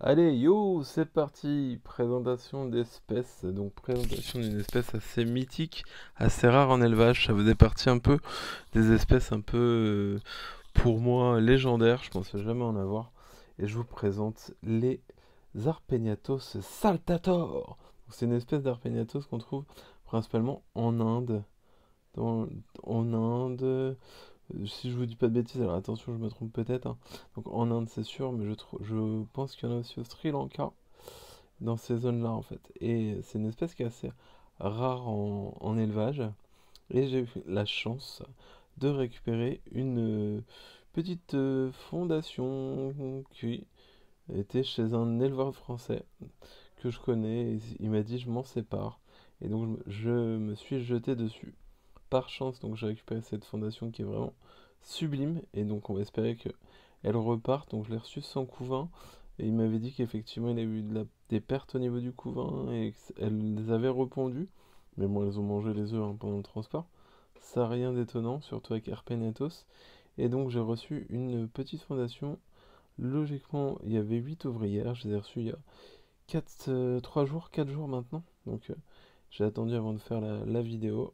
Allez, yo, c'est parti. Présentation d'espèces. Donc, présentation d'une espèce assez mythique, assez rare en élevage. Ça faisait partie un peu des espèces un peu, pour moi, légendaires. Je pensais jamais en avoir. Et je vous présente les Arpegnathos saltator. C'est une espèce d'Arpegnathos qu'on trouve principalement en Inde. Dans- En Inde. Si je vous dis pas de bêtises, alors attention, je me trompe peut-être, hein. Donc en Inde, c'est sûr, mais je pense qu'il y en a aussi au Sri Lanka, dans ces zones-là, en fait. Et c'est une espèce qui est assez rare en élevage. Et j'ai eu la chance de récupérer une petite fondation qui était chez un éleveur français que je connais. Et il m'a dit, je m'en sépare. Et donc je me suis jeté dessus par chance, donc j'ai récupéré cette fondation qui est vraiment sublime, et donc on va espérer qu'elle reparte. Donc je l'ai reçue sans couvain, et il m'avait dit qu'effectivement il a eu des pertes au niveau du couvain, et qu'elles les avait repondues, mais bon, elles ont mangé les œufs, hein, pendant le transport. Ça n'a rien d'étonnant, surtout avec Herpenetos. Et donc j'ai reçu une petite fondation. Logiquement, il y avait 8 ouvrières, je les ai reçues il y a 3 jours, 4 jours maintenant. Donc j'ai attendu avant de faire la vidéo.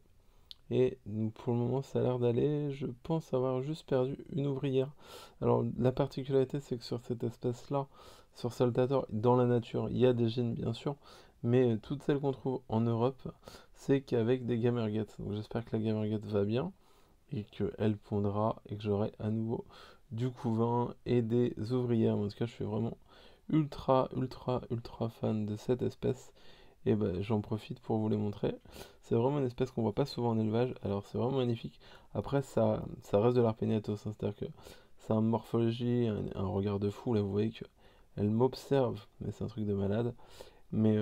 Et pour le moment, ça a l'air d'aller. Je pense avoir juste perdu une ouvrière. Alors, la particularité, c'est que sur cette espèce-là, sur Saltator, dans la nature, il y a des gènes, bien sûr, mais toutes celles qu'on trouve en Europe, c'est qu'avec des gamergates. Donc, j'espère que la gamergate va bien et qu'elle pondra et que j'aurai à nouveau du couvain et des ouvrières. En tout cas, je suis vraiment ultra, ultra, ultra fan de cette espèce. Et ben, j'en profite pour vous les montrer. C'est vraiment une espèce qu'on voit pas souvent en élevage, alors c'est vraiment magnifique. Après, ça reste de l'arpegnathos, hein, c'est-à-dire que ça a une morphologie, un regard de fou. Là, vous voyez que elle m'observe, mais c'est un truc de malade. Mais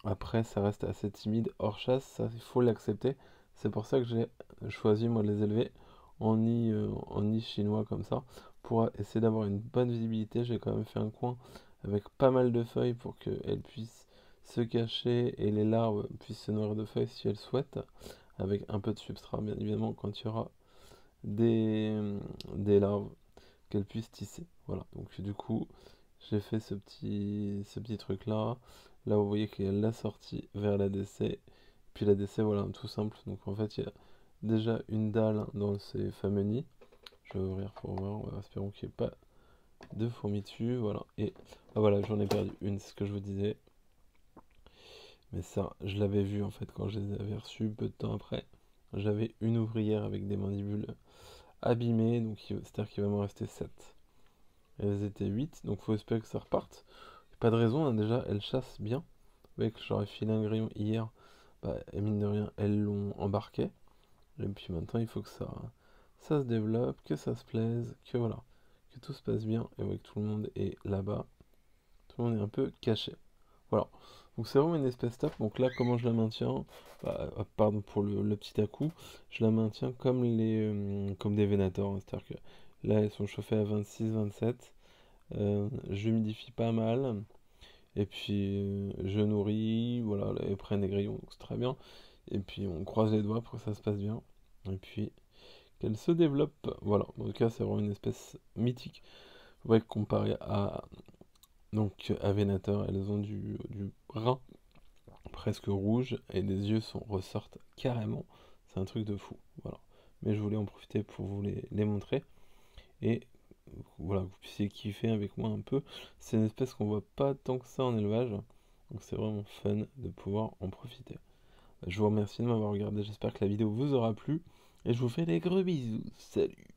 après, ça reste assez timide, hors chasse, ça, il faut l'accepter. C'est pour ça que j'ai choisi, moi, de les élever en nid chinois comme ça, pour essayer d'avoir une bonne visibilité. J'ai quand même fait un coin avec pas mal de feuilles pour qu'elles puissent se cacher et les larves puissent se nourrir de feuilles si elles souhaitent, avec un peu de substrat, bien évidemment, quand il y aura des larves qu'elles puissent tisser. Voilà, donc du coup, j'ai fait ce petit truc là. Là, vous voyez qu'il y a la sortie vers la l'ADC. Puis la l'ADC, voilà, tout simple. Donc en fait, il y a déjà une dalle dans ces fameux nids. Je vais ouvrir pour voir. Voilà, espérons qu'il n'y ait pas de fourmis dessus. Voilà. Et ah, voilà, j'en ai perdu une, c'est ce que je vous disais. Mais ça, je l'avais vu en fait quand je les avais reçus peu de temps après. J'avais une ouvrière avec des mandibules abîmées. Donc c'est-à-dire qu'il va m'en rester 7. Elles étaient 8, donc faut espérer que ça reparte. Pas de raison, hein, déjà, elles chassent bien. Vous voyez que j'aurais filé un grillon hier, bah, et mine de rien, elles l'ont embarqué. Et puis maintenant, il faut que ça se développe, que ça se plaise, que voilà, que tout se passe bien. Et vous voyez que tout le monde est là-bas, tout le monde est un peu caché. Voilà. Donc c'est vraiment une espèce top. Donc là, comment je la maintiens? Pardon pour le petit à-coup. Je la maintiens comme des Venators, hein. C'est-à-dire que là, elles sont chauffées à 26-27. J'humidifie pas mal. Et puis je nourris, voilà, elles prennent des grillons, donc c'est très bien. Et puis on croise les doigts pour que ça se passe bien. Et puis qu'elle se développe. Voilà, en tout cas c'est vraiment une espèce mythique. Vous voyez que comparé à Venator, elles ont du brun presque rouge et des yeux ressortent carrément. C'est un truc de fou. Voilà. Mais je voulais en profiter pour vous les montrer. Et voilà, que vous puissiez kiffer avec moi un peu. C'est une espèce qu'on voit pas tant que ça en élevage. Donc c'est vraiment fun de pouvoir en profiter. Je vous remercie de m'avoir regardé, j'espère que la vidéo vous aura plu. Et je vous fais des gros bisous. Salut!